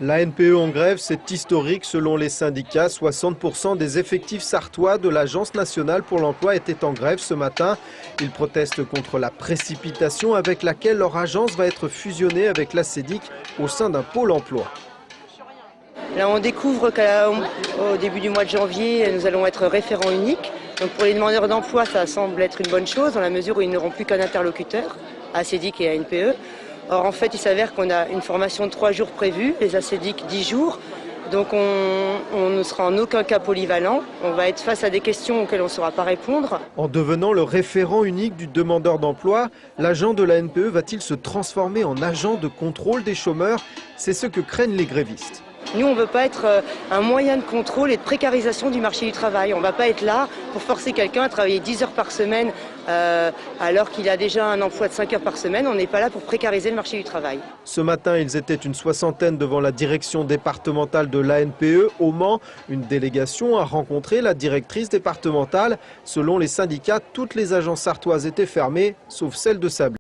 La NPE en grève, c'est historique selon les syndicats. 60% des effectifs sarthois de l'Agence nationale pour l'emploi étaient en grève ce matin. Ils protestent contre la précipitation avec laquelle leur agence va être fusionnée avec la CEDIC au sein d'un pôle emploi. Là, on découvre qu'au début du mois de janvier, nous allons être référents uniques. Donc pour les demandeurs d'emploi, ça semble être une bonne chose dans la mesure où ils n'auront plus qu'un interlocuteur, à CEDIC et à NPE. Or, en fait, il s'avère qu'on a une formation de 3 jours prévue, les ACEDIC 10 jours. Donc on ne sera en aucun cas polyvalent. On va être face à des questions auxquelles on ne saura pas répondre. En devenant le référent unique du demandeur d'emploi, l'agent de la NPE va-t-il se transformer en agent de contrôle des chômeurs? C'est ce que craignent les grévistes. Nous, on ne veut pas être un moyen de contrôle et de précarisation du marché du travail. On ne va pas être là pour forcer quelqu'un à travailler 10 heures par semaine alors qu'il a déjà un emploi de 5 heures par semaine. On n'est pas là pour précariser le marché du travail. Ce matin, ils étaient une soixantaine devant la direction départementale de l'ANPE au Mans. Une délégation a rencontré la directrice départementale. Selon les syndicats, toutes les agences sarthoises étaient fermées, sauf celle de Sablé.